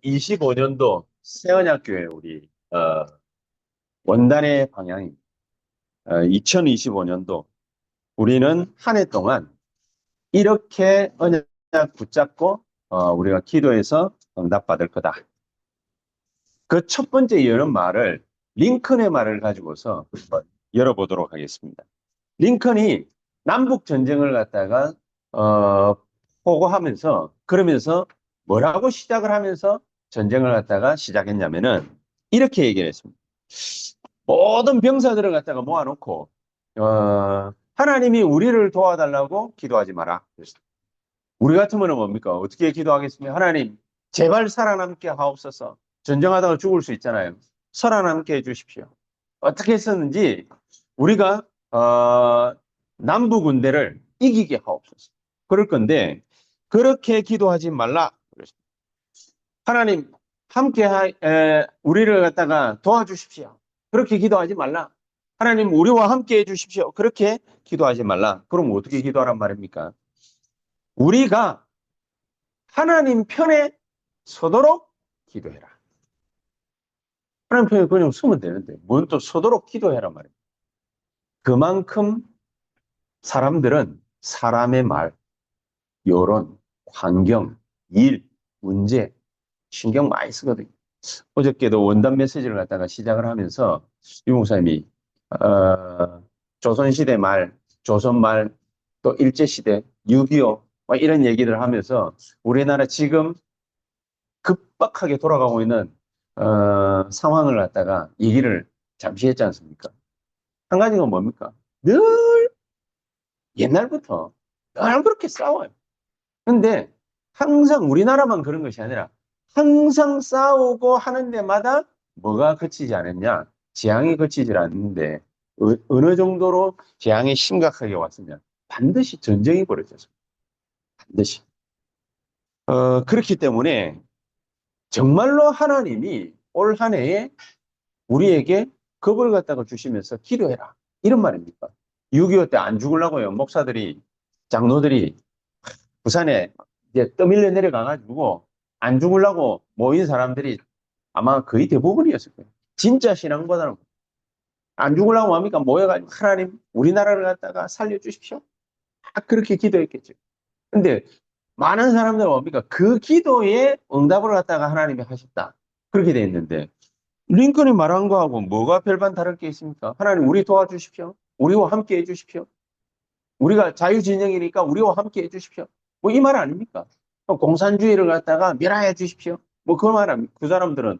2025년도 세언약교회 우리 원단의 방향이 2025년도 우리는 한 해 동안 이렇게 언약 붙잡고 우리가 기도해서 응답받을 거다. 그 첫 번째 여는 말을 링컨의 말을 가지고서 한번 열어보도록 하겠습니다. 링컨이 남북 전쟁을 갖다가 포고하면서 그러면서 뭐라고 시작을 하면서 전쟁을 갖다가 시작했냐면은 이렇게 얘기를 했습니다. 모든 병사들을 갖다가 모아놓고 하나님이 우리를 도와달라고 기도하지 마라. 우리 같으면 뭡니까? 어떻게 기도하겠습니까? 하나님 제발 살아남게 하옵소서. 전쟁하다가 죽을 수 있잖아요. 살아남게 해주십시오. 어떻게 했었는지 우리가 남부 군대를 이기게 하옵소서. 그럴 건데 그렇게 기도하지 말라. 하나님 함께 우리를 갖다가 도와주십시오. 그렇게 기도하지 말라. 하나님 우리와 함께 해주십시오. 그렇게 기도하지 말라. 그럼 어떻게 기도하란 말입니까? 우리가 하나님 편에 서도록 기도해라. 하나님 편에 그냥 서면 되는데 뭔 또 서도록 기도해라 말이에요. 그만큼 사람들은 사람의 말, 여론, 환경, 일, 문제 신경 많이 쓰거든요. 어저께도 원단 메시지를 갖다가 시작을 하면서 유 목사님이 조선시대 말, 조선말, 또 일제시대, 6.25 이런 얘기를 하면서 우리나라 지금 급박하게 돌아가고 있는 상황을 갖다가 얘기를 잠시 했지 않습니까? 한 가지가 뭡니까? 늘 옛날부터 늘 그렇게 싸워요. 근데 항상 우리나라만 그런 것이 아니라 항상 싸우고 하는 데마다 뭐가 그치지 않았냐? 재앙이 그치질 않는데 어느 정도로 재앙이 심각하게 왔으면 반드시 전쟁이 벌어졌어요. 반드시. 그렇기 때문에 정말로 하나님이 올 한 해에 우리에게 겁을 갖다가 주시면서 기도해라. 이런 말입니까? 6.25 때 안 죽으려고요. 목사들이, 장로들이 부산에 이제 떠밀려 내려가가지고 안 죽으려고 모인 사람들이 아마 거의 대부분이었을 거예요. 진짜 신앙보다는 안 죽으려고 합니까? 모여가지고 하나님 우리나라를 갖다가 살려주십시오. 그렇게 기도했겠죠. 근데 많은 사람들은 뭡니까? 그 기도에 응답을 갖다가 하나님이 하셨다. 그렇게 돼 있는데 링컨이 말한 거하고 뭐가 별반 다를 게 있습니까? 하나님 우리 도와주십시오. 우리와 함께 해주십시오. 우리가 자유진영이니까 우리와 함께 해주십시오. 뭐 이 말 아닙니까? 공산주의를 갖다가 멸하여 주십시오. 뭐 그 말 아닙니까? 그 사람들은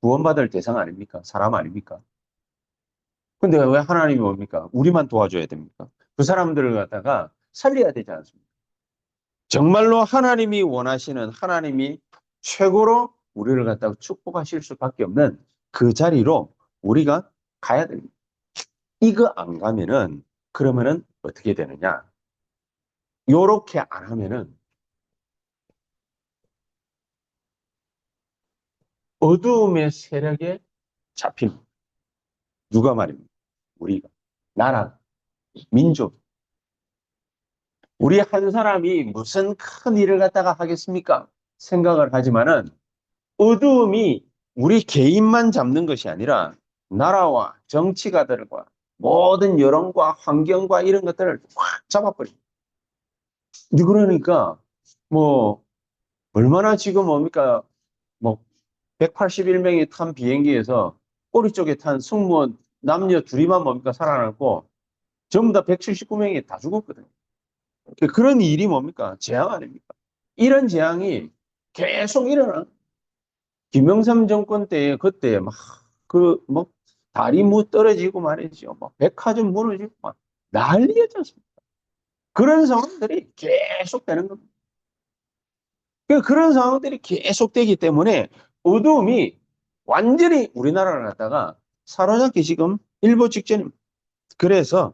구원받을 대상 아닙니까? 사람 아닙니까? 근데 왜 하나님이 뭡니까? 우리만 도와줘야 됩니까? 그 사람들을 갖다가 살려야 되지 않습니까? 정말로 하나님이 원하시는 하나님이 최고로 우리를 갖다가 축복하실 수밖에 없는 그 자리로 우리가 가야 됩니다. 이거 안 가면은 그러면은 어떻게 되느냐? 요렇게 안 하면은 어두움의 세력에 잡힙니다. 누가 말입니까? 우리가. 나라, 민족. 우리 한 사람이 무슨 큰 일을 갖다가 하겠습니까? 생각을 하지만은 어두움이 우리 개인만 잡는 것이 아니라 나라와 정치가들과 모든 여론과 환경과 이런 것들을 확 잡아버립니다. 그러니까 뭐 얼마나 지금 뭡니까? 뭐 181명이 탄 비행기에서 꼬리 쪽에 탄 승무원 남녀 둘이만 뭡니까 살아남고 전부 다 179명이 다 죽었거든요. 그런 일이 뭡니까? 재앙 아닙니까? 이런 재앙이 계속 일어나. 김영삼 정권 때 그때 막 그 뭐 다리 무 떨어지고 말이죠. 막 백화점 무너지고 막 난리였지 않습니까? 그런 상황들이 계속 되는 겁니다. 그런 상황들이 계속 되기 때문에 어두움이 완전히 우리나라를 갖다가 사로잡기 지금 일보 직전입니다. 그래서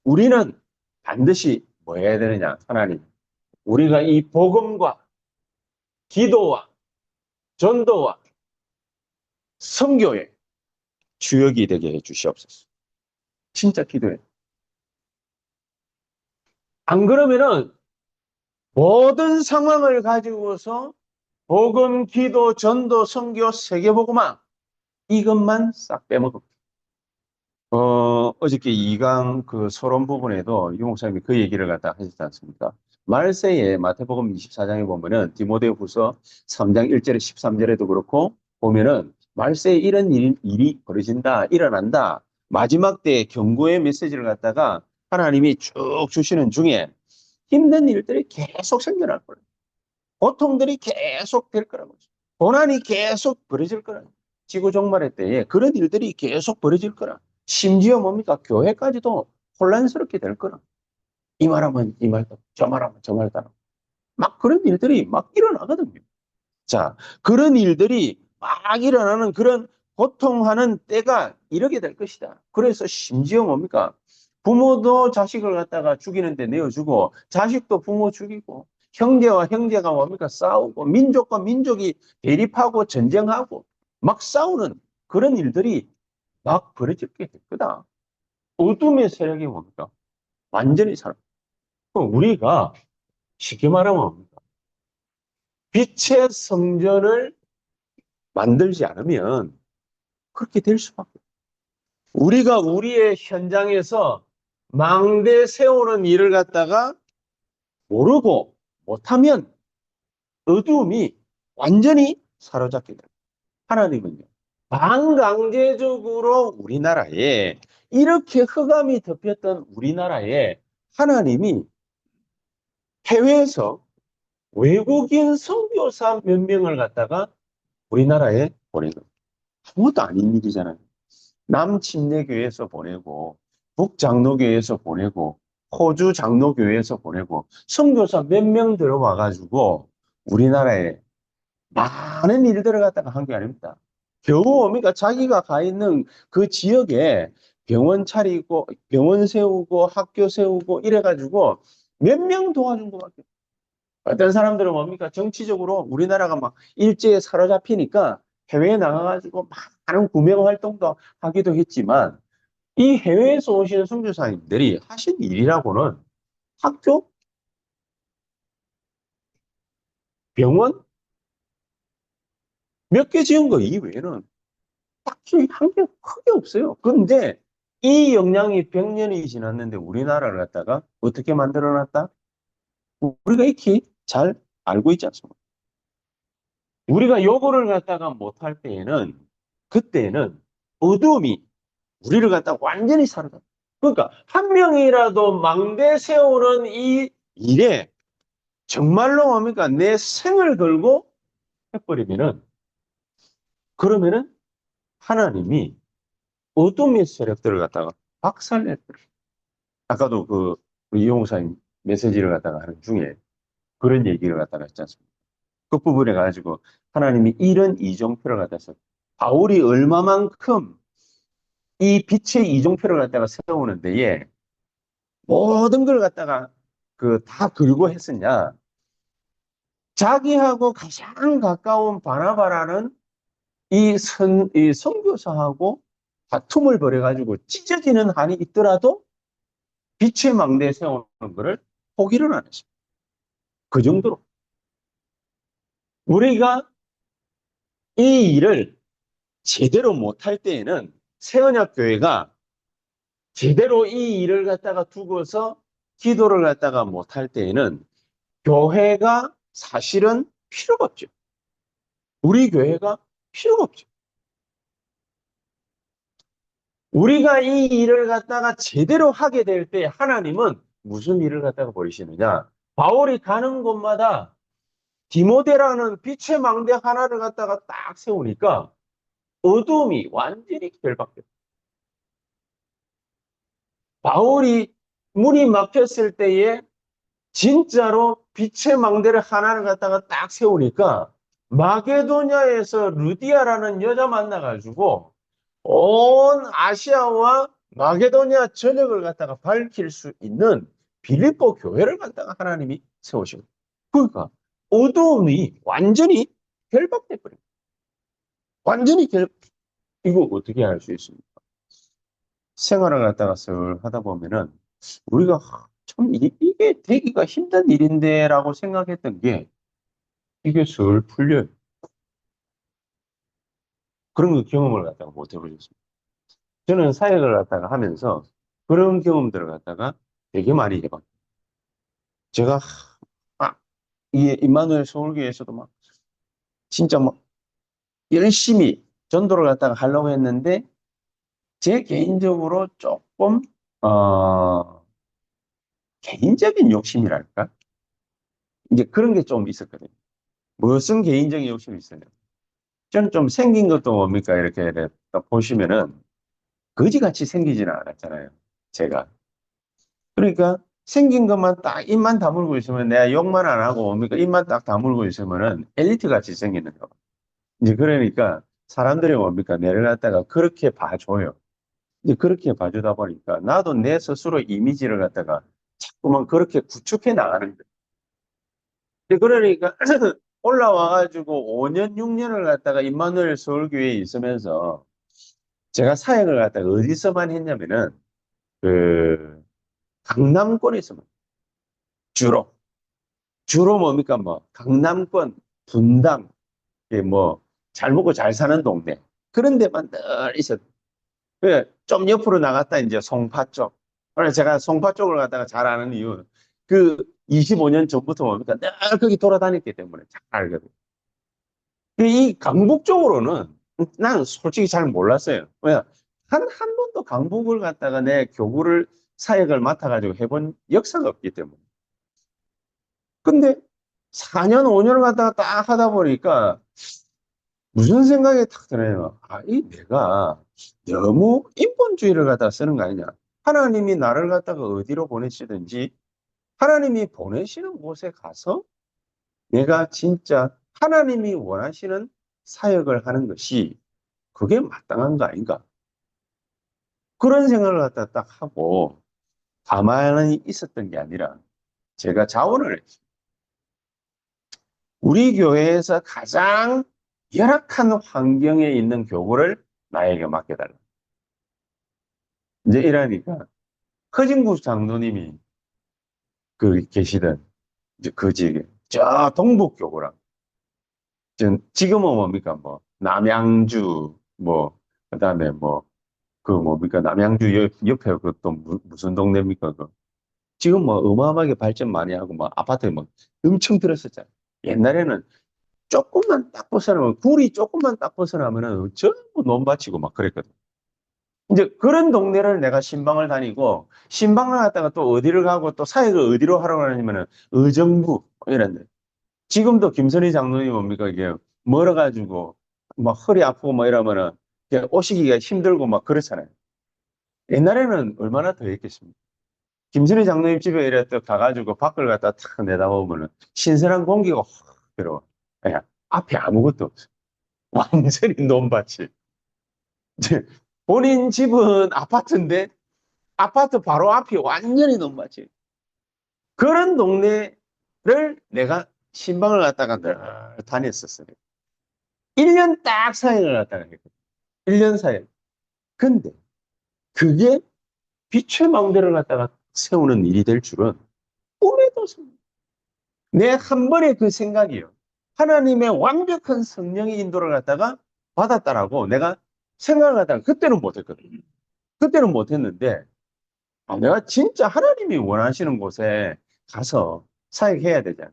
우리는 반드시 뭐 해야 되느냐, 하나님. 우리가 이 복음과 기도와 전도와 선교의 주역이 되게 해 주시옵소서. 진짜 기도해. 안 그러면은 모든 상황을 가지고서 복음, 기도, 전도, 선교, 세계복음화 이것만 싹 빼먹어. 어저께 2강 그 서론 부분에도 유 목사님이 그 얘기를 갖다 하셨지 않습니까? 말세에 마태복음 24장에 보면은 디모데후서 3장 1절에 13절에도 그렇고 보면은 말세에 이런 일이 벌어진다, 일어난다. 마지막 때 경고의 메시지를 갖다가 하나님이 쭉 주시는 중에 힘든 일들이 계속 생겨날 거예요. 고통들이 계속 될 거라고. 고난이 계속 벌어질 거라. 지구 종말의 때에 그런 일들이 계속 벌어질 거라. 심지어 뭡니까? 교회까지도 혼란스럽게 될 거라. 이 말하면 이 말도, 저 말하면 저 말도. 막 그런 일들이 막 일어나거든요. 자, 그런 일들이 막 일어나는 그런 고통하는 때가 이렇게 될 것이다. 그래서 심지어 뭡니까? 부모도 자식을 갖다가 죽이는데 내어주고, 자식도 부모 죽이고, 형제와 형제가 뭡니까? 싸우고, 민족과 민족이 대립하고 전쟁하고, 막 싸우는 그런 일들이 막 벌어지게 될 거다. 어둠의 세력이 뭡니까? 완전히 사람. 우리가 쉽게 말하면 뭡니까? 빛의 성전을 만들지 않으면 그렇게 될 수밖에 없어요. 우리가 우리의 현장에서 망대 세우는 일을 갖다가 모르고 못하면 어두움이 완전히 사로잡게 됩니다. 하나님은요, 반강제적으로 우리나라에 이렇게 흑암이 덮였던 우리나라에 하나님이 해외에서 외국인 선교사 몇 명을 갖다가 우리나라에 보낸 겁니다. 아무것도 아닌 일이잖아요. 남침례교회에서 보내고 북장로교회에서 보내고 호주 장로교회에서 보내고 선교사 몇 명 들어와 가지고 우리나라에 많은 일들을 갖다가 한 게 아닙니다. 겨우 그러니까 자기가 가 있는 그 지역에 병원 차리고 병원 세우고 학교 세우고 이래 가지고 몇 명 도와준 것밖에. 어떤 사람들은 뭡니까? 정치적으로 우리나라가 막 일제에 사로잡히니까 해외에 나가가지고 많은 구명 활동도 하기도 했지만 이 해외에서 오시는 선교사님들이 하신 일이라고는 학교, 병원 몇 개 지은 거 이외에는 딱히 한 게 크게 없어요. 그런데 이 역량이 100년이 지났는데 우리나라를 갖다가 어떻게 만들어 놨다? 우리가 익히 잘 알고 있지 않습니까? 우리가 요거를 갖다가 못할 때에는 그때는 어둠이 우리를 갖다가 완전히 사로잡. 그러니까 한 명이라도 망대 세우는 이 일에 정말로 뭡니까? 내 생을 걸고 해버리면은 그러면은 하나님이 어둠의 세력들을 갖다가 박살내버려. 아까도 그 우리 이용사님 메시지를 갖다가 하는 중에 그런 얘기를 갖다가 했지 않습니까? 그 부분에 가지고 하나님이 이런 이정표를 갖다 서 바울이 얼마만큼 이 빛의 이정표를 갖다가 세우는 데에 모든 걸 갖다가 그 다 걸고 했었냐? 자기하고 가장 가까운 바나바라는 이 선교사하고 다툼을 벌여가지고 찢어지는 한이 있더라도 빛의 망대에 세우는 것을 포기를 안 했습니다. 그 정도로. 우리가 이 일을 제대로 못할 때에는 새언약교회가 제대로 이 일을 갖다가 두고서 기도를 갖다가 못할 때에는 교회가 사실은 필요가 없죠. 우리 교회가 필요가 없죠. 우리가 이 일을 갖다가 제대로 하게 될 때 하나님은 무슨 일을 갖다가 벌이시느냐? 바울이 가는 곳마다 디모데라는 빛의 망대 하나를 갖다가 딱 세우니까 어둠이 완전히 결박돼요. 바울이 문이 막혔을 때에 진짜로 빛의 망대를 하나를 갖다가 딱 세우니까 마게도냐에서 루디아라는 여자 만나가지고 온 아시아와 마게도냐 전역을 갖다가 밝힐 수 있는 빌립보 교회를 갖다가 하나님이 세우시고 그러니까 어두움이 완전히 결박돼 버립니다. 완전히 이거 어떻게 알 수 있습니까? 생활을 갖다가 썰 하다 보면은 우리가 참 이게 되기가 힘든 일인데라고 생각했던 게 이게 슬 풀려요. 그런 거 경험을 갖다가 못 해보셨습니다. 저는 사역을 갖다가 하면서 그런 경험들을 갖다가 되게 많이 해봤어요. 제가, 아, 이 임마누엘 서울교회에서도 막, 진짜 막, 열심히 전도를 갖다가 하려고 했는데, 제 개인적으로 조금, 어, 개인적인 욕심이랄까? 이제 그런 게 좀 있었거든요. 무슨 개인적인 욕심이 있어요? 저는 좀 생긴 것도 뭡니까? 이렇게 딱 보시면은, 거지같이 생기지는 않았잖아요. 제가. 그러니까 생긴 것만 딱 입만 다물고 있으면 내가 욕만 안 하고 뭡니까? 입만 딱 다물고 있으면은 엘리트 같이 생기는 거. 이제 그러니까 사람들이 뭡니까? 내를 갖다가 그렇게 봐줘요. 이제 그렇게 봐주다 보니까 나도 내 스스로 이미지를 갖다가 자꾸만 그렇게 구축해 나가는 거예요. 이제 그러니까 올라와가지고 5년, 6년을 갖다가 임마누엘 서울교회에 있으면서 제가 사역을 갖다가 어디서만 했냐면은 그 강남권에서만 주로. 주로 뭡니까? 뭐, 강남권, 분당, 이게 뭐, 잘 먹고 잘 사는 동네. 그런 데만 늘 있었. 좀 옆으로 나갔다, 이제 송파 쪽. 그래서 제가 송파 쪽을 갖다가 잘 아는 이유는 그 25년 전부터 뭡니까? 늘 거기 돌아다녔기 때문에 잘 알거든요. 이 강북 쪽으로는 난 솔직히 잘 몰랐어요. 왜냐? 한 번도 강북을 갖다가 내 교구를 사역을 맡아가지고 해본 역사가 없기 때문에. 근데 4년, 5년을 갖다가 딱 하다 보니까 무슨 생각이 탁 드네요. 아, 이 내가 너무 인본주의를 갖다가 쓰는 거 아니냐. 하나님이 나를 갖다가 어디로 보내시든지 하나님이 보내시는 곳에 가서 내가 진짜 하나님이 원하시는 사역을 하는 것이 그게 마땅한 거 아닌가. 그런 생각을 갖다 딱 하고 가만히 있었던 게 아니라 제가 자원을 했어요. 우리 교회에서 가장 열악한 환경에 있는 교구를 나에게 맡겨달라. 이제 이러니까 허진구 장로님이 그 계시던 이제 그 지역에 저 동북교구랑 지금은 뭡니까 뭐 남양주 뭐 그다음에 뭐 그 뭡니까 남양주 옆에 그 또 무슨 동네입니까 그 지금 뭐 어마어마하게 발전 많이 하고 뭐 아파트 뭐 엄청 들었었잖아요. 옛날에는 조금만 딱 벗어나면 굴이 조금만 딱 벗어나면은 전부 논밭이고 막 그랬거든. 이제 그런 동네를 내가 신방을 다니고 신방을 갔다가 또 어디를 가고 또 사역을 어디로 하러 가냐면은 의정부 이런데 지금도 김선희 장로님 뭡니까 이게 멀어가지고 막 허리 아프고 뭐 이러면은 그냥 오시기가 힘들고 막 그렇잖아요. 옛날에는 얼마나 더 했겠습니까? 김선희 장로님 집에 이래 또 가가지고 밖을 갖다 탁 내다보면은 신선한 공기가 확 들어와. 그냥 앞에 아무것도 없어. 완전히 논밭이. 이제 본인 집은 아파트인데 아파트 바로 앞이 완전히 논밭이. 그런 동네를 내가 신방을 갖다가 늘 다녔었어요. 1년 딱 사역을 갖다가 했거든. 1년 사역. 근데 그게 빛의 망대를 갖다가 세우는 일이 될 줄은 꿈에도 내 한 번의 그 생각이요. 하나님의 완벽한 성령의 인도를 갖다가 받았다라고 내가 생각을 갖다가 그때는 못했거든요. 그때는 못했는데 내가 진짜 하나님이 원하시는 곳에 가서 사역해야 되잖아.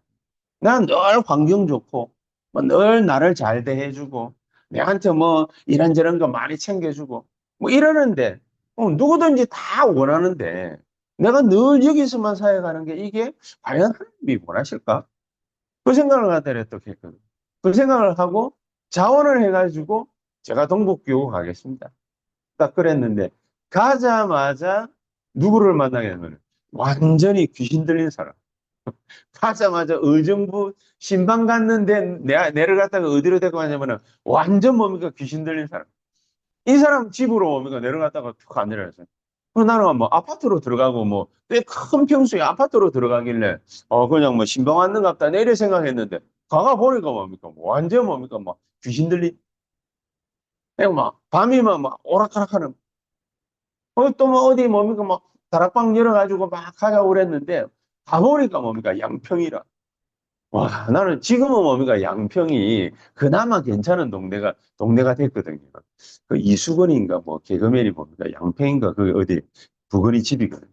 난 늘 환경 좋고, 뭐늘 나를 잘 대해주고, 내한테 뭐 이런저런 거 많이 챙겨주고, 뭐 이러는데, 누구든지 다 원하는데, 내가 늘 여기서만 사역하는 게 이게 과연 하나님이 원하실까? 그 생각을 갖다 또 했거든. 그 생각을 하고 자원을 해가지고 제가 동북교우 가겠습니다. 딱 그랬는데, 가자마자 누구를 만나게 되면 완전히 귀신 들린 사람. 가자마자 의정부 신방 갔는데 내를 갖다가 어디로 데리고 가냐면은 완전 뭡니까 귀신 들린 사람. 이 사람 집으로 뭡니까 내를 갖다가 툭 안내려서. 나는 뭐 아파트로 들어가고 뭐 꽤 큰 평수에 아파트로 들어가길래 그냥 뭐 신방 왔는갑다 내래 생각했는데 가가 보니까 뭡니까 완전 뭡니까 막 귀신 들린. 그냥 막 밤이면 막 오락가락하는. 또 뭐 어디 뭡니까 막 다락방 열어가지고 막 가자고 그랬는데 가보니까 뭡니까 양평이라. 와, 나는 지금은 뭡니까? 양평이 그나마 괜찮은 동네가 됐거든요. 그 이수건인가, 뭐, 개그맨이 뭡니까? 양평인가, 그 어디, 부근이 집이거든요.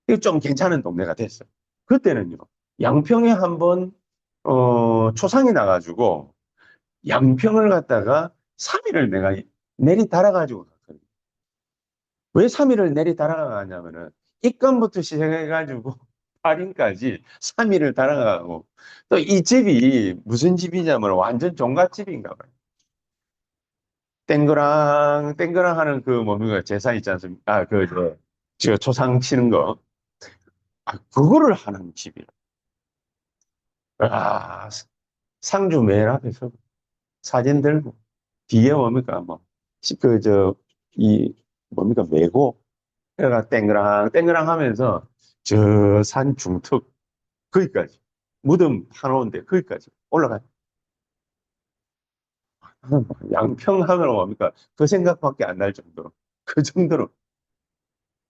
이게 좀 괜찮은 동네가 됐어요. 그때는요, 양평에 한번, 초상이 나가지고, 양평을 갔다가 3일을 내가 내리 달아가지고 갔거든요. 왜 3일을 내리 달아가냐면은, 입간부터 시작해가지고, 할인까지 3일을 달아가고, 또 이 집이 무슨 집이냐면 완전 종갓집인가 봐요. 땡그랑, 땡그랑 하는 그 뭡니까? 제사 있지 않습니까? 저 초상 치는 거. 아, 그거를 하는 집이라. 아, 상주 맨 앞에서 사진 들고, 뒤에 뭡니까? 뭐, 이, 뭡니까? 메고, 그래가 땡그랑, 땡그랑 하면서 저 산 중턱, 거기까지. 무덤 파놓은데, 거기까지 올라가요. 양평하면 뭡니까? 그 생각밖에 안 날 정도로. 그 정도로.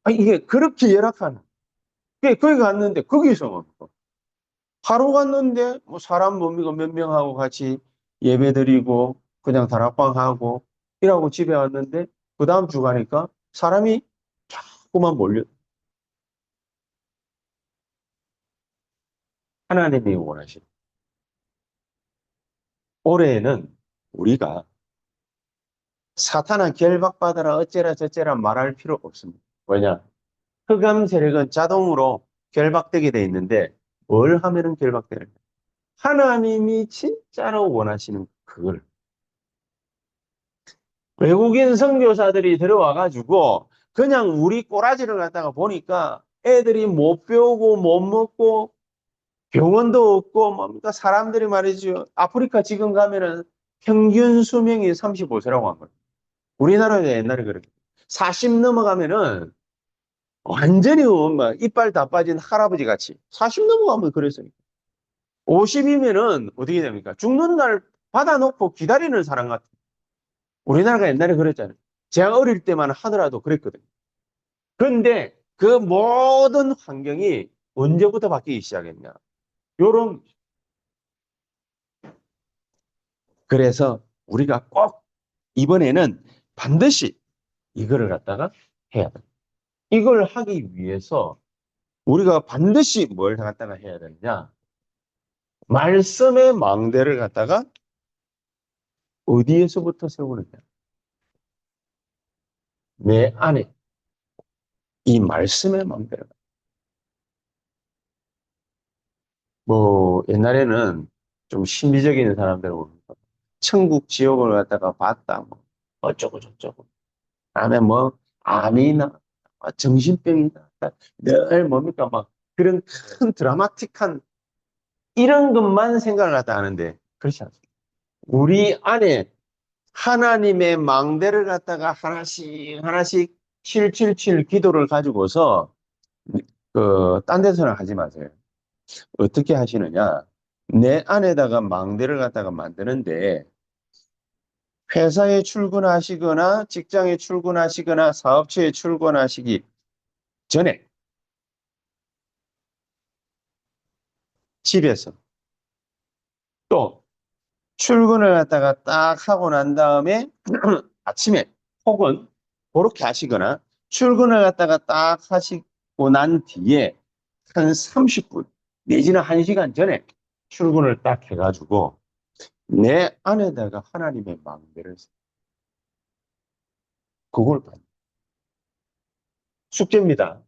아, 이게 그렇게 열악한. 거기 갔는데, 거기서 뭡니까? 하루 갔는데, 뭐, 사람 뭡니까? 몇 명하고 같이 예배 드리고, 그냥 다락방하고, 이러고 집에 왔는데, 그 다음 주 가니까 사람이 자꾸만 몰려. 하나님이 원하신. 올해는 우리가 사탄아 결박받아라 어째라 저째라 말할 필요 없습니다. 왜냐? 흑암 세력은 자동으로 결박되게 돼 있는데 뭘 하면은 결박되는 거예요? 하나님이 진짜로 원하시는 그걸. 외국인 선교사들이 들어와가지고 그냥 우리 꼬라지를 갖다가 보니까 애들이 못 배우고 못 먹고 병원도 없고 뭡니까 사람들이 말이죠. 아프리카 지금 가면은 평균 수명이 35세라고 한 거예요. 우리나라도 옛날에 그렇게 40 넘어가면은 완전히 막 이빨 다 빠진 할아버지 같이 40 넘어가면 그랬어요. 50이면은 어떻게 됩니까? 죽는 날 받아놓고 기다리는 사람 같아. 우리나라가 옛날에 그랬잖아요. 제가 어릴 때만 하더라도 그랬거든요. 그런데 그 모든 환경이 언제부터 바뀌기 시작했냐? 요런 그래서 우리가 꼭 이번에는 반드시 이거를 갖다가 해야 돼. 이걸 하기 위해서 우리가 반드시 뭘 갖다가 해야 되느냐? 말씀의 망대를 갖다가 어디에서부터 세우느냐? 내 안에 이 말씀의 망대를. 뭐 옛날에는 좀 심리적인 사람들은 천국 지옥을 갖다가 봤다. 뭐 어쩌고 저쩌고. 다음에 뭐 암이나 정신병이나 늘 뭡니까 막 그런 큰 드라마틱한 이런 것만 생각을 갖다 하는데 그렇지 않습니다. 우리 안에 하나님의 망대를 갖다가 하나씩 하나씩 777 기도를 가지고서 딴 데서는 하지 마세요. 어떻게 하시느냐? 내 안에다가 망대를 갖다가 만드는데 회사에 출근하시거나 직장에 출근하시거나 사업처에 출근하시기 전에 집에서 또 출근을 갖다가 딱 하고 난 다음에 아침에 혹은 그렇게 하시거나 출근을 갖다가 딱 하시고 난 뒤에 한 30분 내지는 1시간 전에 출근을 딱 해가지고 내 안에다가 하나님의 망대를 그걸 받는 숙제입니다.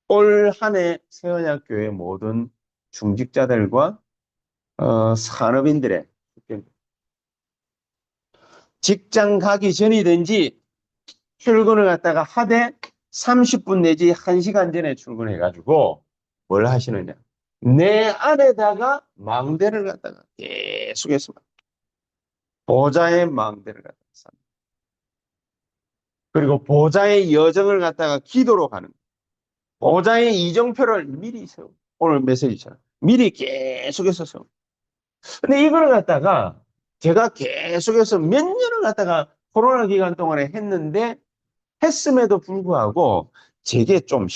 올 한 해 세원학교의 모든 중직자들과 산업인들의 숙제입니다. 직장 가기 전이든지 출근을 갖다가 하되 30분 내지 1시간 전에 출근해가지고 뭘 하시느냐. 내 안에다가 망대를 갖다가 계속해서 보좌의 망대를 갖다가 쌉니다. 그리고 보좌의 여정을 갖다가 기도로 가는 거예요. 보좌의 이정표를 미리 세우고 오늘 메시지처럼 미리 계속해서 세우고 근데 이걸 갖다가 제가 계속해서 몇 년을 갖다가 코로나 기간 동안에 했는데 했음에도 불구하고 제게 좀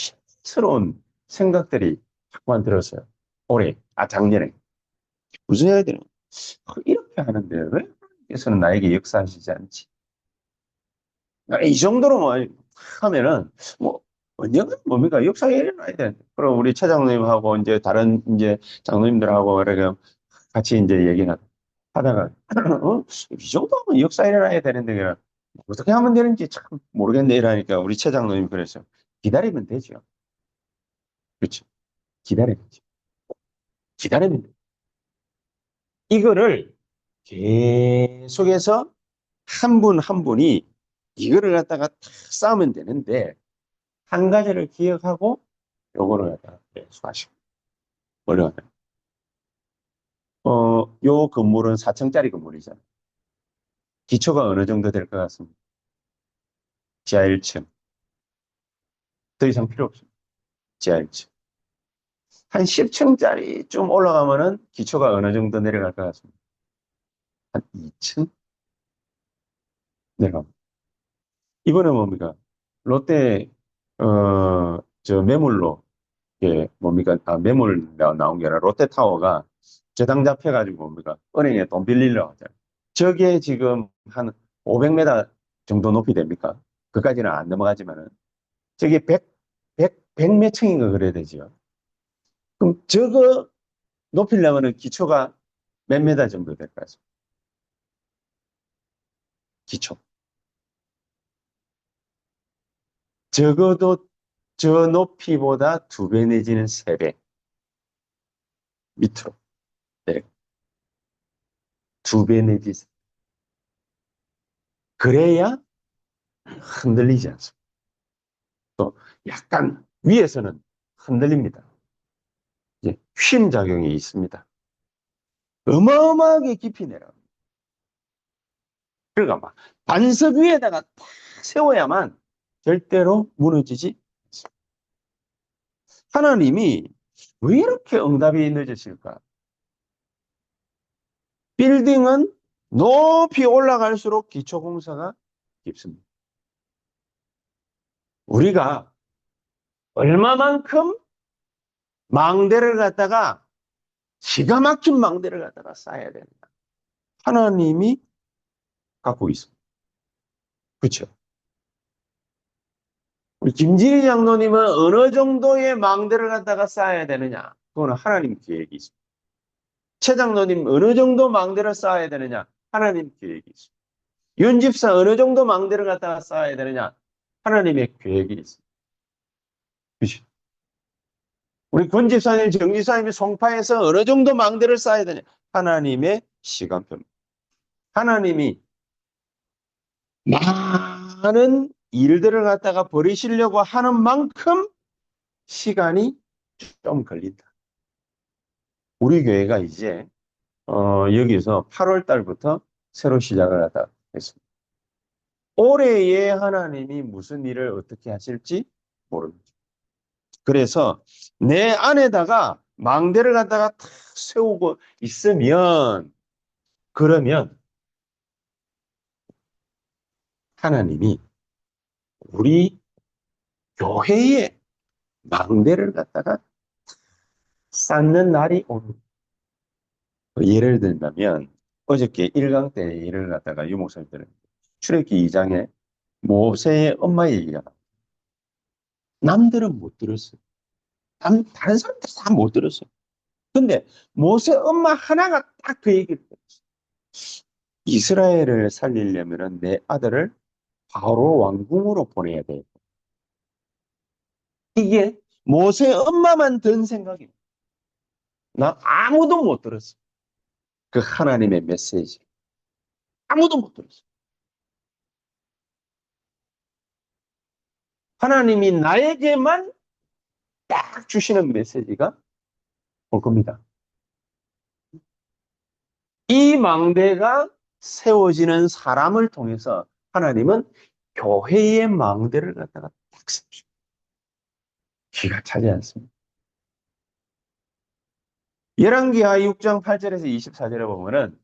새로운 생각들이 자꾸만 들었어요. 작년에. 무슨 해야 되나? 이렇게 하는데 왜 하나님께서는 나에게 역사하시지 않지? 이 정도로 뭐 하면은 뭐 언젠가 뭡니까 역사가 일어나야 돼. 그럼 우리 차장님하고 이제 다른 이제 장로님들하고 이렇게 같이 이제 얘기나 하다가 이 정도면 역사 일어나야 되는데 그냥 어떻게 하면 되는지 참 모르겠네 이러니까 우리 차장로님 그랬어요. 기다리면 되죠. 그렇죠. 기다리면 되죠. 기다리면 돼. 이거를 계속해서 한 분 한 분이 이거를 갖다가 탁 쌓으면 되는데 한 가지를 기억하고 요거를 갖다가 수하시고 올려가요. 요 건물은 4층짜리 건물이잖아요. 기초가 어느 정도 될 것 같습니다. 지하 1층. 더 이상 필요 없습니다. 지하 1층. 한 10층짜리 좀 올라가면은 기초가 어느 정도 내려갈 것 같습니다. 한 2층 내려갑니다. 이번에 뭡니까? 롯데, 매물로, 뭡니까? 매물 나온 게 아니라 롯데타워가 저당 잡혀가지고 뭡니까? 은행에 돈 빌리려고 하잖아요. 저게 지금 한 500m 정도 높이 됩니까? 그까지는 안 넘어가지만은. 저게 100 몇 층인가 그래야 되죠. 그럼 저거 높이려면은 기초가 몇 메다 정도 될까요? 기초. 적어도 저 높이보다 2배 내지는 3배 밑으로 내려가. 2배 내지. 그래야 흔들리지 않습니다. 또 약간 위에서는 흔들립니다. 이제 쉼 작용이 있습니다. 어마어마하게 깊이 내려갑니다. 그러니까 막 반석 위에다가 탁 세워야만 절대로 무너지지 않습니다. 하나님이 왜 이렇게 응답이 늦으실까? 빌딩은 높이 올라갈수록 기초공사가 깊습니다. 우리가 얼마만큼 망대를 갖다가 기가 막힌 망대를 갖다가 쌓아야 되는가? 하나님이 갖고 있습니다. 그렇죠? 우리 김진희 장로님은 어느 정도의 망대를 갖다가 쌓아야 되느냐? 그거는 하나님 계획이 있습니다. 최 장로님 어느 정도 망대를 쌓아야 되느냐? 하나님 계획이 있습니다. 윤 집사 어느 정도 망대를 갖다가 쌓아야 되느냐? 하나님의 계획이 있습니다. 그렇죠? 우리 권 집사님, 정 집사님이 송파에서 어느 정도 망대를 쌓아야 되냐? 하나님의 시간표입니다. 하나님이 많은 일들을 갖다가 버리시려고 하는 만큼 시간이 좀 걸린다. 우리 교회가 이제 여기서 8월 달부터 새로 시작을 하다 했습니다. 올해에 하나님이 무슨 일을 어떻게 하실지 모릅니다. 그래서 내 안에다가 망대를 갖다가 탁 세우고 있으면 그러면 하나님이 우리 교회에 망대를 갖다가 쌓는 날이 오는. 예를 들면 어저께 1강 때 예를 갖다가 유목사님들은 출애굽기 2장에 모세의 엄마 얘기가 남들은 못 들었어요. 다른 사람들 다 못 들었어요. 근데 모세 엄마 하나가 딱 그 얘기를 했어요. 이스라엘을 살리려면 내 아들을 바로 왕궁으로 보내야 돼. 이게 모세 엄마만 든 생각입니다. 나 아무도 못 들었어. 그 하나님의 메시지. 아무도 못 들었어. 하나님이 나에게만 딱 주시는 메시지가 올 겁니다. 이 망대가 세워지는 사람을 통해서 하나님은 교회의 망대를 갖다가 딱 세우십니다. 기가 차지 않습니다. 열왕기하 6장 8절에서 24절에 보면은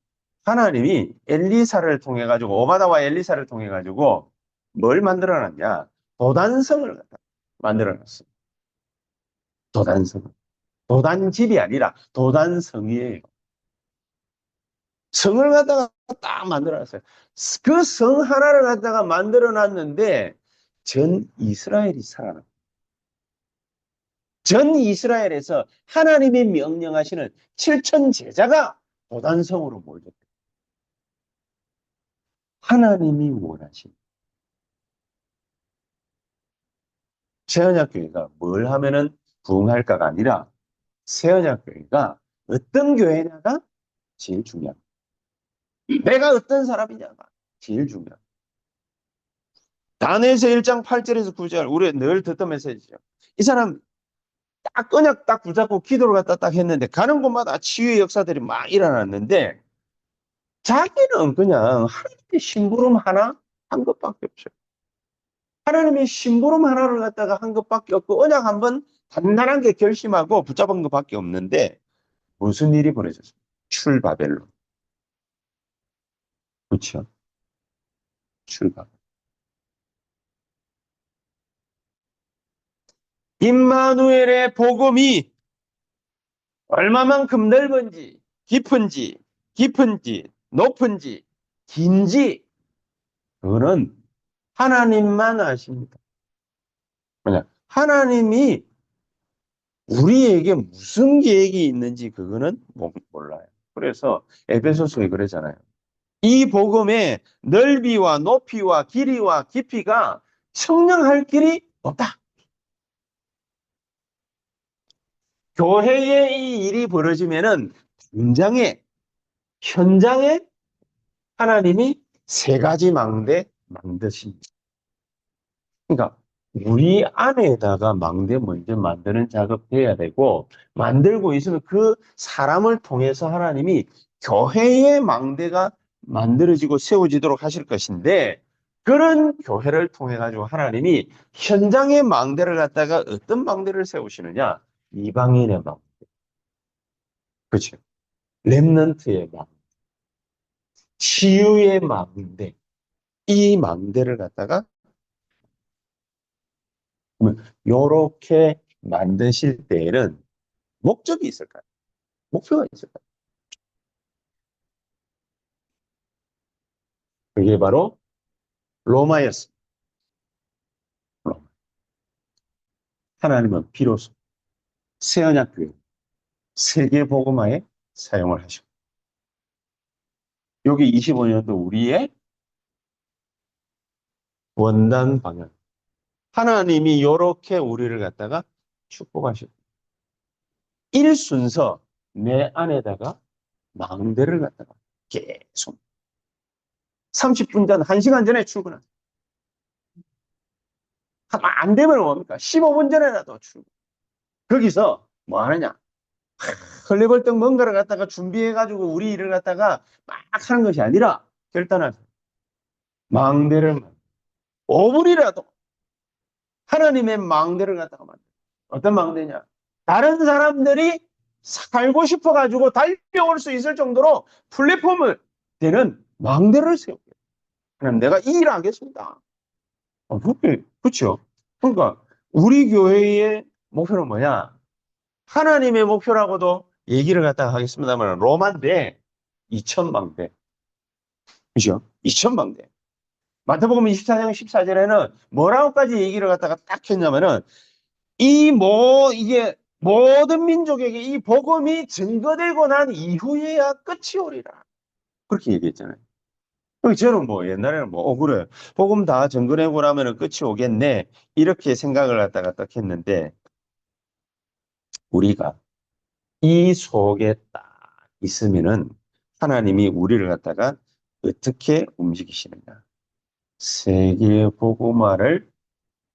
하나님이 엘리사를 통해 가지고 오바다와 엘리사를 통해 가지고 뭘 만들어 놨냐? 도단성을 갖다 만들어 놨습니다. 도단성. 도단집이 아니라 도단성이에요. 성을 갖다가 딱 만들어놨어요. 그 성 하나를 갖다가 만들어놨는데 전 이스라엘이 살아납니다. 전 이스라엘에서 하나님이 명령하시는 7천 제자가 도단성으로 모여졌대요. 하나님이 원하신 새언약교회가 뭘 하면은 부흥할까가 아니라 새언약교회가 어떤 교회냐가 제일 중요합니다. 내가 어떤 사람이냐가 제일 중요합니다. 다니엘서 1장 8절에서 9절 우리 늘 듣던 메시지죠. 이 사람 딱 언약 딱 붙잡고 기도를 갖다 딱 했는데 가는 곳마다 치유의 역사들이 막 일어났는데 자기는 그냥 하나님의 심부름 하나 한 것밖에 없어요. 하나님의 심부름 하나를 갖다가 한 것밖에 없고 언약 한번 단단한 게 결심하고 붙잡은 것밖에 없는데 무슨 일이 벌어졌어요? 출바벨론. 그렇죠? 출바벨. 임마누엘의 복음이 얼마만큼 넓은지, 깊은지, 높은지, 긴지, 그거는 하나님만 아십니다. 뭐냐? 하나님이 우리에게 무슨 계획이 있는지 그거는 몰라요. 그래서 에베소서에 그러잖아요. 이 복음의 넓이와 높이와 길이와 깊이가 측량할 길이 없다. 교회에 이 일이 벌어지면은 현장에 하나님이 세 가지 망대 만드십니다. 그러니까 우리 안에다가 망대 먼저 만드는 작업해야 되고 만들고 있으면 그 사람을 통해서 하나님이 교회의 망대가 만들어지고 세워지도록 하실 것인데 그런 교회를 통해 가지고 하나님이 현장의 망대를 갖다가 어떤 망대를 세우시느냐? 이방인의 망대. 그렇죠. 렘넌트의 망대. 치유의 망대. 이 망대를 갖다가 요렇게 만드실 때에는 목적이 있을까요? 목표가 있을까요? 그게 바로 로마였습니다. 로마. 하나님은 비로소 새언약교회 세계복음화에 사용을 하시고 여기 25년도 우리의 원단 방향. 하나님이 이렇게 우리를 갖다가 축복하시고 1순서 내 안에다가 망대를 갖다가 계속 30분 전, 1시간 전에 출근하세요. 안 되면 뭡니까? 15분 전에라도 출근. 거기서 뭐 하느냐? 헐레벌떡 뭔가를 갖다가 준비해가지고 우리 일을 갖다가 막 하는 것이 아니라 결단하세요. 망대를 5분이라도 하나님의 망대를 갖다가 만들어. 어떤 망대냐? 다른 사람들이 살고 싶어가지고 달려올 수 있을 정도로 플랫폼을 되는 망대를 세우게. 그럼 내가 이 일을 하겠습니다. 그렇죠. 그러니까 우리 교회의 목표는 뭐냐? 하나님의 목표라고도 얘기를 갖다가 하겠습니다만 로마인데 2천망대. 그죠? 2천망대. 마태복음 24장 14절에는 뭐라고까지 얘기를 갖다가 딱 했냐면은 이게 모든 민족에게 이 복음이 증거되고 난 이후에야 끝이 오리라. 그렇게 얘기했잖아요. 저는 뭐 옛날에는 그래. 복음 다 증거되고 나면은 끝이 오겠네. 이렇게 생각을 갖다가 딱 했는데 우리가 이 속에 딱 있으면은 하나님이 우리를 갖다가 어떻게 움직이시느냐. 세계 복음화를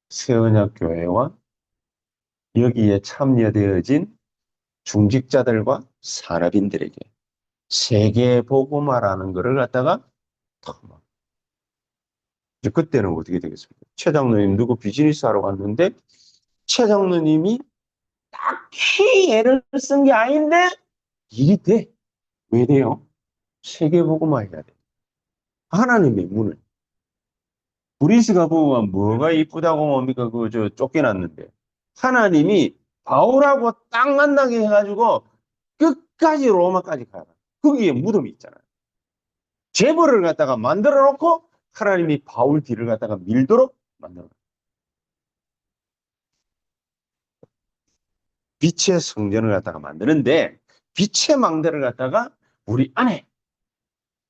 새언약교회와 여기에 참여되어진 중직자들과 산업인들에게 세계 복음화라는 것을 갖다가 이제 그때는 어떻게 되겠습니까? 최 장로님 누구 비즈니스 하러 갔는데 최 장로님이 딱히 애를 쓴 게 아닌데 일이 돼. 왜 돼요? 세계 복음화 해야 돼. 하나님의 문을. 브리스가 보면 뭐가 이쁘다고 뭡니까? 쫓겨났는데. 하나님이 바울하고 딱 만나게 해가지고 끝까지 로마까지 가요. 거기에 무덤이 있잖아요. 제벌을 갖다가 만들어 놓고 하나님이 바울 뒤를 갖다가 밀도록 만들어. 빛의 성전을 갖다가 만드는데 빛의 망대를 갖다가 우리 안에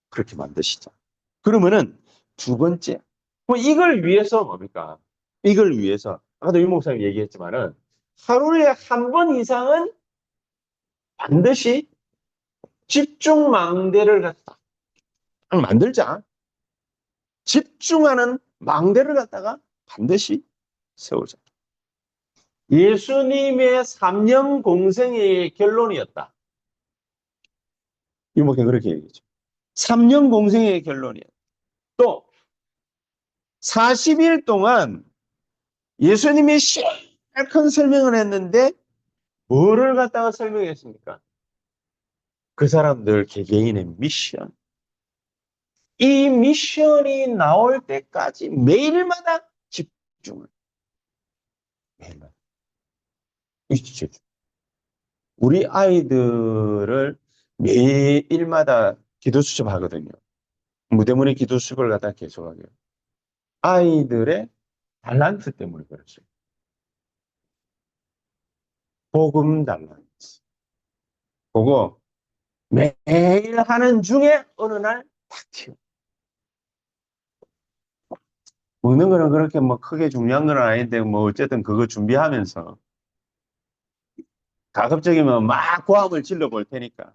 그렇게 만드시죠. 그러면은 두 번째, 뭐 이걸 위해서 뭡니까? 이걸 위해서 아까도 유 목사님 얘기했지만은 하루에 한 번 이상은 반드시 집중 망대를 갖다 만들자. 집중하는 망대를 갖다가 반드시 세우자. 예수님의 3년 공생의 결론이었다. 유 목사님 그렇게 얘기했죠. 3년 공생의 결론이었다. 또 40일 동안 예수님이 실컷 설명을 했는데 뭐를 갖다가 설명했습니까? 그 사람들 개개인의 미션. 이 미션이 나올 때까지 매일마다 집중을. 매일마다. 우리 아이들을 매일마다 기도 수첩하거든요. 무대문에 기도 수첩을 갖다 계속하게. 아이들의 달란트 때문에 그렇죠. 복음 달란트. 그거 매일 하는 중에 어느 날 탁 튀어. 먹는 거는 그렇게 뭐 크게 중요한 건 아닌데 뭐 어쨌든 그거 준비하면서 가급적이면 막 고함을 질러 볼 테니까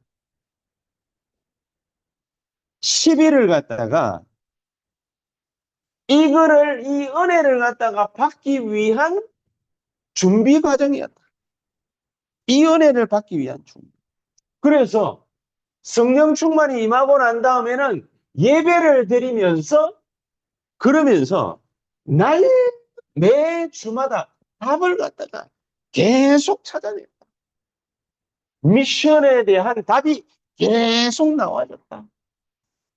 10일을 갖다가 이거를 이 은혜를 갖다가 받기 위한 준비 과정이었다. 이 은혜를 받기 위한 준비. 그래서 성령 충만이 임하고 난 다음에는 예배를 드리면서 그러면서 날 매주마다 답을 갖다가 계속 찾아냈다. 미션에 대한 답이 계속 나와졌다.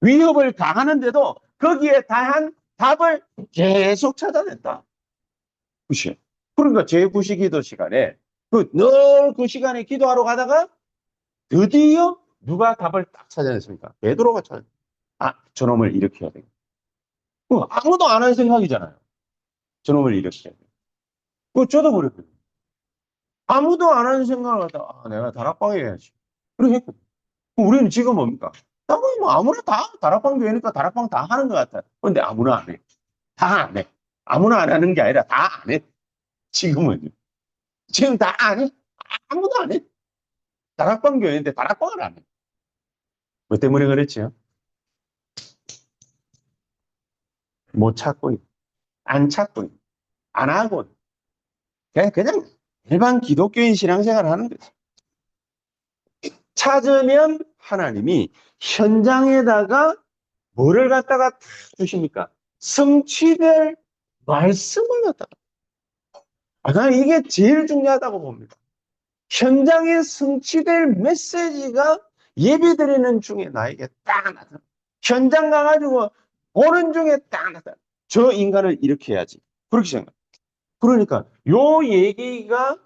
위협을 당하는데도 거기에 대한 답을 계속 찾아냈다. 그치? 그러니까 제9시 기도 시간에 늘 그 시간에 기도하러 가다가 드디어 누가 답을 딱 찾아냈습니까? 베드로가 찾아. 아, 저놈을 일으켜야 돼. 아무도 안 한 생각이잖아요. 저놈을 일으켜야 돼. 저도 그랬거든요. 아무도 안 하는 생각을 하다가 아, 내가 다락방에 해야지. 그렇게 했거든요. 우리는 지금 뭡니까? 당연히 뭐 아무나 다 다락방 교회니까 다락방 다 하는 것 같아. 그런데 아무나 안 해. 다 안 해. 아무나 안 하는 게 아니라 다 안 해. 지금은. 지금 다 안 해. 아무도 안 해. 다락방 교회인데 다락방을 안 해. 뭐 때문에 그랬지요? 못 찾고, 안 찾고, 안 하고. 그냥 일반 기독교인 신앙생활 하는 거지. 찾으면 하나님이 현장에다가 뭐를 갖다가 다 주십니까? 성취될 말씀을 갖다가. 나는 이게 제일 중요하다고 봅니다. 현장에 성취될 메시지가 예배드리는 중에 나에게 딱 나타나. 현장 가가지고 보는 중에 딱 나타나. 저 인간을 이렇게 해야지. 그렇게 생각. 그러니까 요 얘기가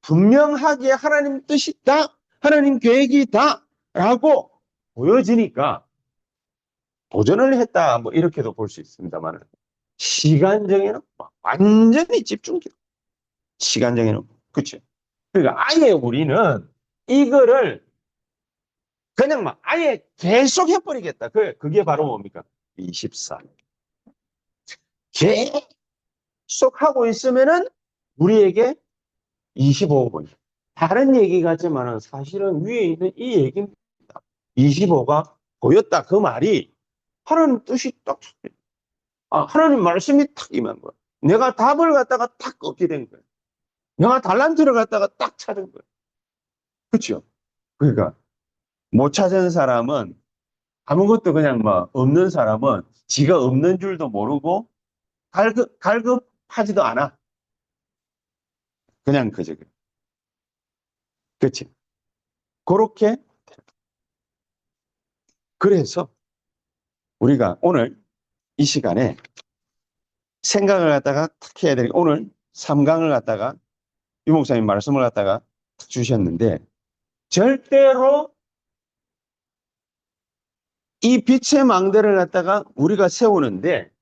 분명하게 하나님 뜻이다. 하나님 계획이다. 라고 보여지니까 도전을 했다. 뭐 이렇게도 볼 수 있습니다만 시간적에는 완전히 집중돼. 시간적에는. 그렇죠. 그러니까 아예 우리는 이거를 그냥 막 아예 계속 해버리겠다. 그게 바로 뭡니까? 24. 계속 하고 있으면은 우리에게 25분. 다른 얘기 같지만은 사실은 위에 있는 이 얘기입니다. 25가 보였다. 그 말이 하나님 뜻이 딱, 하나님 말씀이 탁 임한 거야. 내가 답을 갖다가 탁 얻게 된 거야. 내가 달란트를 갖다가 딱 찾은 거야. 그렇죠? 그러니까 못 찾은 사람은 아무것도 그냥 뭐 없는 사람은 지가 없는 줄도 모르고 갈급하지도 않아. 그냥 그저. 그렇지? 그렇게. 그래서 우리가 오늘 이 시간에 생각을 갖다가 탁 해야 되니까 오늘 3강을 갖다가 유 목사님 말씀을 갖다가 주셨는데, 절대로 이 빛의 망대를 갖다가 우리가 세우는데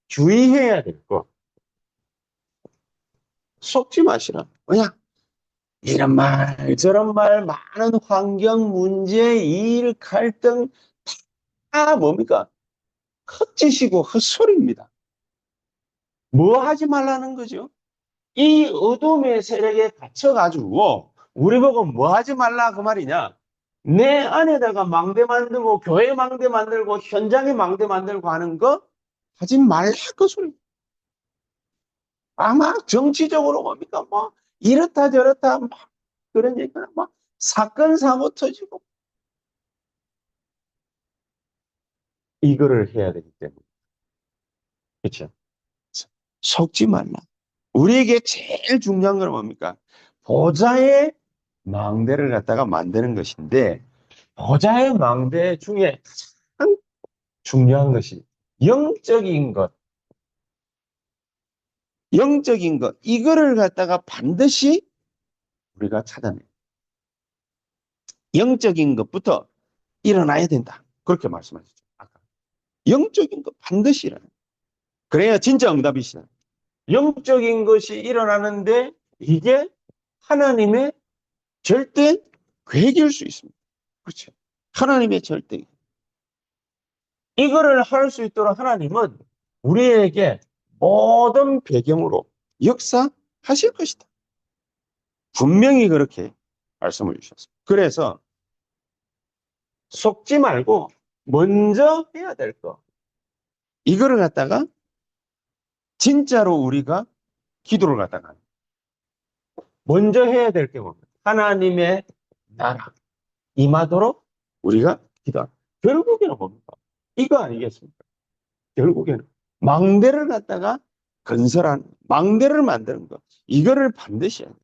주의해야 될 거, 속지 마시라. 뭐냐? 이런 말, 저런 말, 많은 환경 문제, 일, 갈등, 다 뭡니까? 헛짓이고 헛소리입니다. 뭐 하지 말라는 거죠? 이 어둠의 세력에 갇혀가지고 우리 보고 뭐 하지 말라 그 말이냐? 내 안에다가 망대 만들고 교회 망대 만들고 현장에 망대 만들고 하는 거 하지 말라 그 소리. 아마 정치적으로 뭡니까? 뭐 이렇다 저렇다 막 그런 얘기나 막 사건 사고 터지고 이거를 해야 되기 때문에 그렇죠? 속지 말라. 우리에게 제일 중요한 건 뭡니까? 보좌의 망대를 갖다가 만드는 것인데 보좌의 망대 중에 가장 중요한 것이 영적인 것, 영적인 것 이거를 갖다가 반드시 우리가 찾아내. 영적인 것부터 일어나야 된다. 그렇게 말씀하셨죠. 아까. 영적인 것 반드시 일어나. 그래야 진짜 응답이시다. 영적인 것이 일어나는데 이게 하나님의 절대 계획일 수 있습니다. 그렇죠. 하나님의 절대. 이거를 할 수 있도록 하나님은 우리에게 모든 배경으로 역사하실 것이다. 분명히 그렇게 말씀을 주셨습니다. 그래서 속지 말고 먼저 해야 될 거. 이거를 갖다가 진짜로 우리가 기도를 갖다가 먼저 해야 될 게 뭡니까? 하나님의 나라 임하도록 우리가 기도하라. 결국에는 뭡니까? 이거 아니겠습니까? 결국에는 망대를 갖다가 건설하는 망대를 만드는 것 이거를 반드시 해야 돼요.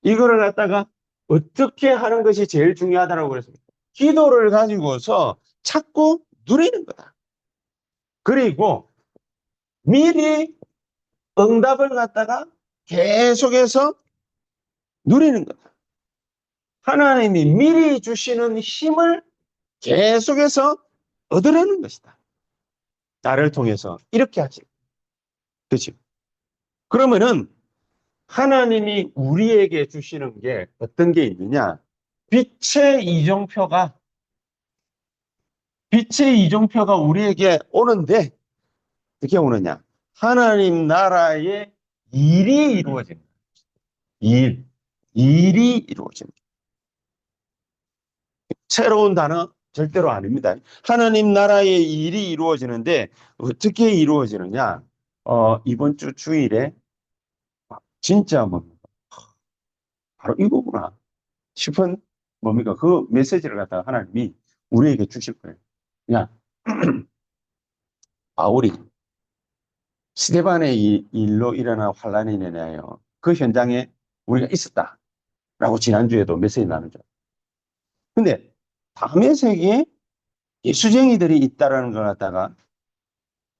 이거를 갖다가 어떻게 하는 것이 제일 중요하다고 그랬습니까? 기도를 가지고서 찾고 누리는 거다. 그리고 미리 응답을 갖다가 계속해서 누리는 거다. 하나님이 미리 주시는 힘을 계속해서 얻으려는 것이다. 나를 통해서 이렇게 하지. 그렇죠? 그러면은 하나님이 우리에게 주시는 게 어떤 게 있느냐? 빛의 이정표가 우리에게 오는데 어떻게 오느냐? 하나님 나라의 일이 이루어집니다. 일이 이루어집니다. 새로운 단어 절대로 아닙니다. 하나님 나라의 일이 이루어지는데 어떻게 이루어지느냐? 이번 주 주일에 진짜 뭡니까? 바로 이거구나 싶은 뭡니까? 그 메시지를 갖다가 하나님이 우리에게 주실 거예요. 야, 바울이 스데반의 일로 일어난 환란에 인하여 그 현장에 우리가 있었다라고 지난주에도 메시지 나누죠. 근데 다음의 세기에 예수쟁이들이 있다라는 걸 갖다가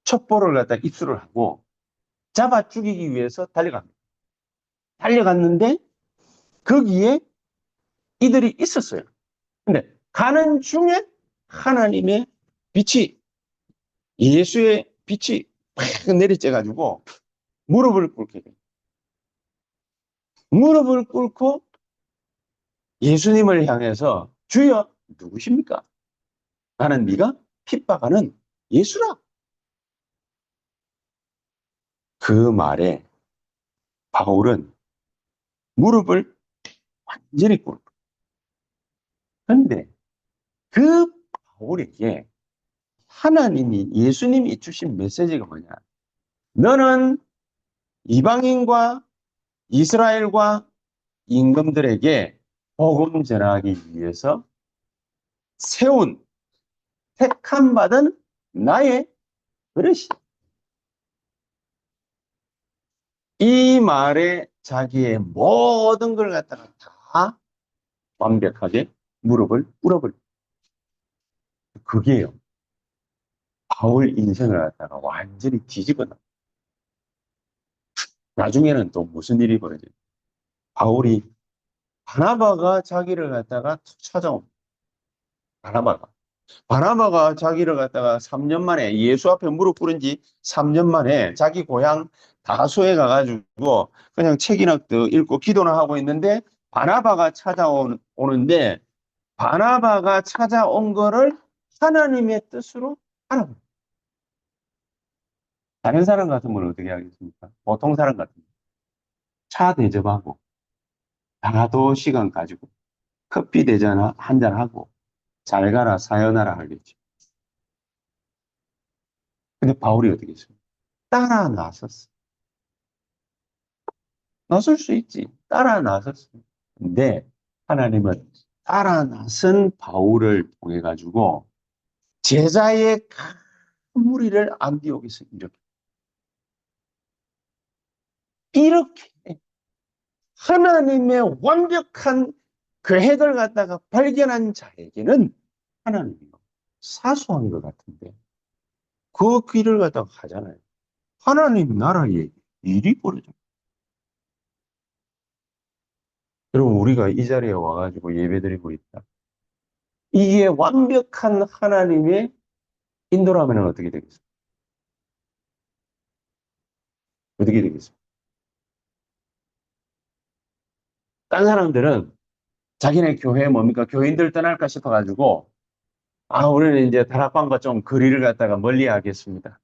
첩보를 갖다가 입수를 하고 잡아 죽이기 위해서 달려갑니다. 달려갔는데 거기에 이들이 있었어요. 근데 가는 중에 하나님의 빛이 예수의 빛이 팍 내리쬐가지고 무릎을 꿇게 돼요. 무릎을 꿇고 예수님을 향해서 주여 누구십니까? 나는 네가 핍박하는 예수라. 그 말에 바울은 무릎을 완전히 꿇고 그런데 그 바울에게 하나님이 예수님이 주신 메시지가 뭐냐? 너는 이방인과 이스라엘과 임금들에게 복음 전하기 위해서 세운 택함 받은 나의 그릇이. 이 말에 자기의 모든 걸 갖다가 다 완벽하게 무릎을 꿇어버려. 그게요. 바울 인생을 갖다가 완전히 뒤집어 놔. 나중에는 또 무슨 일이 벌어져요? 바울이 바나바가 자기를 갖다가 찾아온 바나바가. 바나바가 자기를 갖다가 3년 만에 예수 앞에 무릎 꿇은 지 3년 만에 자기 고향 다소에 가가지고 그냥 책이나 읽고 기도나 하고 있는데 바나바가 찾아오는데 바나바가 찾아온 거를 하나님의 뜻으로 알아요. 다른 사람 같으면 어떻게 하겠습니까? 보통 사람 같으면 차 대접하고 다도 시간 가지고 커피 대잔 한잔 하고 잘 가라 사연하라 하겠지. 근데 바울이 어떻게 했습니까? 따라 나섰어. 나설 수 있지. 따라 나섰어. 근데 하나님은 따라 나선 바울을 통해 가지고 제자의 큰 무리를 안디옥에서 이렇게 하나님의 완벽한 계획을 갖다가 발견한 자에게는 하나님이 사소한 것 같은데 그 길을 갖다가 가잖아요. 하나님 나라에 일이 벌어져. 여러분 우리가 이 자리에 와가지고 예배드리고 있다. 이게 완벽한 하나님의 인도라면 어떻게 되겠어요? 어떻게 되겠어요? 딴 사람들은 자기네 교회 뭡니까? 교인들 떠날까 싶어가지고 우리는 이제 다락방과 좀 거리를 갖다가 멀리 하겠습니다.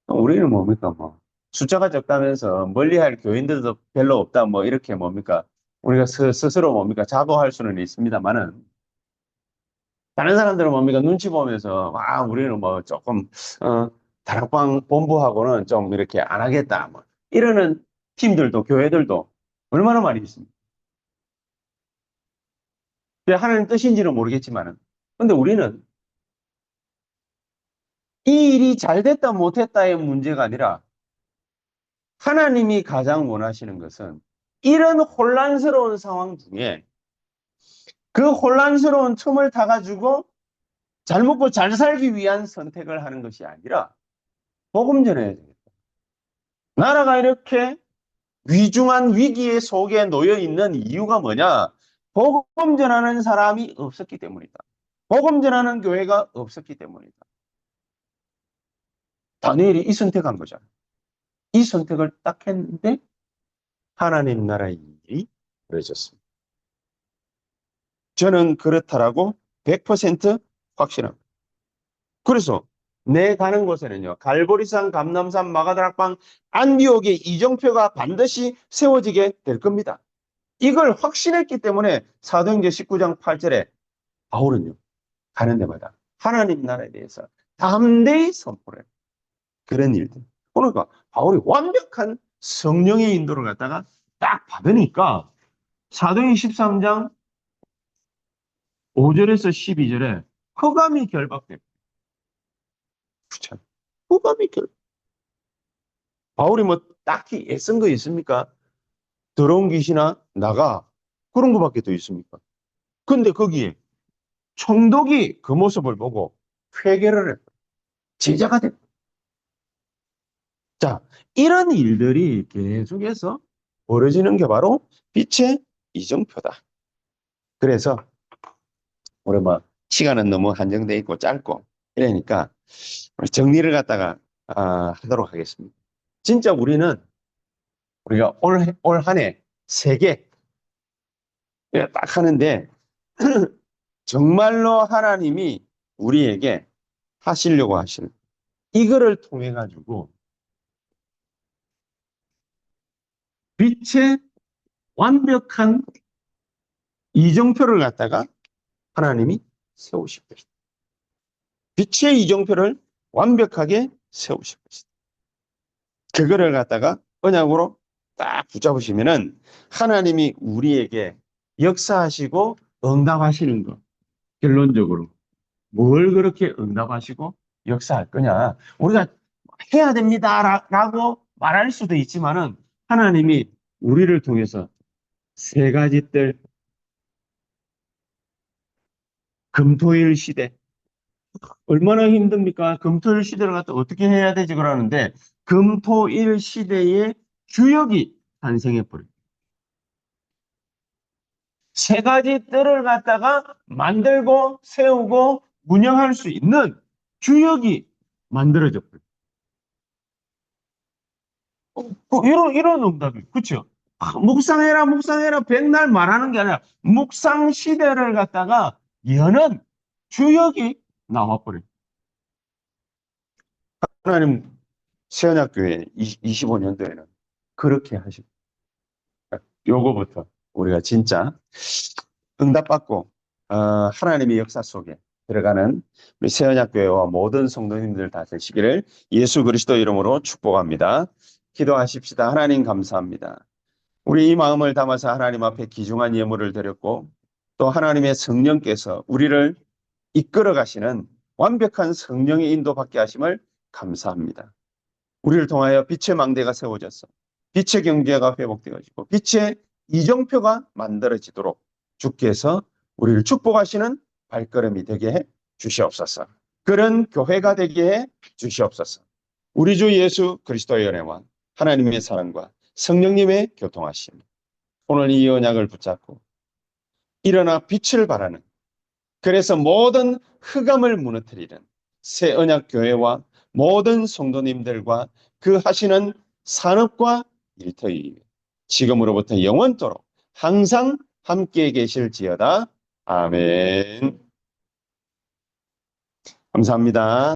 우리는 뭡니까? 뭐 숫자가 적다면서 멀리 할 교인들도 별로 없다. 뭐 이렇게 뭡니까? 우리가 스스로 뭡니까? 자부할 수는 있습니다만은 다른 사람들은 뭡니까? 눈치 보면서 우리는 뭐 조금 어, 다락방 본부하고는 좀 이렇게 안 하겠다. 뭐 이러는 팀들도 교회들도 얼마나 많이 있습니다. 그게 하나님 뜻인지는 모르겠지만은 근데 우리는 이 일이 잘 됐다 못했다의 문제가 아니라 하나님이 가장 원하시는 것은 이런 혼란스러운 상황 중에 그 혼란스러운 틈을 타가지고 잘 먹고 잘 살기 위한 선택을 하는 것이 아니라 복음 전해야 되겠다. 나라가 이렇게 위중한 위기의 속에 놓여 있는 이유가 뭐냐? 복음 전하는 사람이 없었기 때문이다. 복음 전하는 교회가 없었기 때문이다. 다니엘이 이 선택한 거잖아. 이 선택을 딱 했는데 하나님 나라의 일이 벌어졌습니다. 저는 그렇다라고 100% 확신합니다. 그래서 내 가는 곳에는요. 갈보리산, 감남산, 마가다락방, 안디옥의 이정표가 반드시 세워지게 될 겁니다. 이걸 확신했기 때문에 사도행전 19장 8절에 바울은요. 가는 데마다 하나님 나라에 대해서 담대히 선포를 해요. 그런 일들. 그러니까 바울이 완벽한 성령의 인도를 갖다가 딱 받으니까 사도행전 13장 5절에서 12절에 흑암이 결박됩니다. 흑암이 바울이 뭐 딱히 애쓴 거 있습니까? 더러운 귀신아 나가 그런 거밖에 더 있습니까? 근데 거기에 총독이 그 모습을 보고 회개를 했고 제자가 됐고 자 이런 일들이 계속해서 벌어지는 게 바로 빛의 이정표다. 그래서 우리 뭐 시간은 너무 한정돼 있고 짧고 이러니까 정리를 갖다가 하도록 하겠습니다. 진짜 우리가 올 한 해 세 개 딱 하는데 정말로 하나님이 우리에게 하시려고 하시는 이거를 통해 가지고 빛의 완벽한 이정표를 갖다가 하나님이 세우실 것이다. 빛의 이정표를 완벽하게 세우실 것이다. 그거를 갖다가 언약으로 딱 붙잡으시면은 하나님이 우리에게 역사하시고 응답하시는 것. 결론적으로 뭘 그렇게 응답하시고 역사할 거냐. 우리가 해야 됩니다라고 말할 수도 있지만은 하나님이 우리를 통해서 세 가지 뜰 금토일 시대 얼마나 힘듭니까? 금토일 시대를 갖다 어떻게 해야 되지 그러는데 금토일 시대의 주역이 탄생해 버려요. 세 가지 뜰을 갖다가 만들고 세우고 운영할 수 있는 주역이 만들어졌거든요. 이런 응답이, 그렇죠? 묵상해라, 묵상해라, 백날 말하는 게 아니라 묵상 시대를 갖다가 여는 주역이 나와버려요. 하나님 세언약교회 25년도에는 그렇게 하시고, 요거부터 우리가 진짜 응답받고 하나님의 역사 속에 들어가는 우리 세언약교회와 모든 성도님들 다 되시기를 예수 그리스도 이름으로 축복합니다. 기도하십시다. 하나님 감사합니다. 우리 이 마음을 담아서 하나님 앞에 귀중한 예물을 드렸고 또 하나님의 성령께서 우리를 이끌어 가시는 완벽한 성령의 인도받게 하심을 감사합니다. 우리를 통하여 빛의 망대가 세워져서 빛의 경제가 회복되어지고 빛의 이정표가 만들어지도록 주께서 우리를 축복하시는 발걸음이 되게 해 주시옵소서. 그런 교회가 되게 해 주시옵소서. 우리 주 예수 그리스도의 은혜와 하나님의 사랑과 성령님의 교통하심, 오늘 이 언약을 붙잡고 일어나 빛을 발하는, 그래서 모든 흑암을 무너뜨리는 새 언약 교회와 모든 성도님들과 그 하시는 산업과 일터이 지금으로부터 영원토록 항상 함께 계실지어다. 아멘. 감사합니다.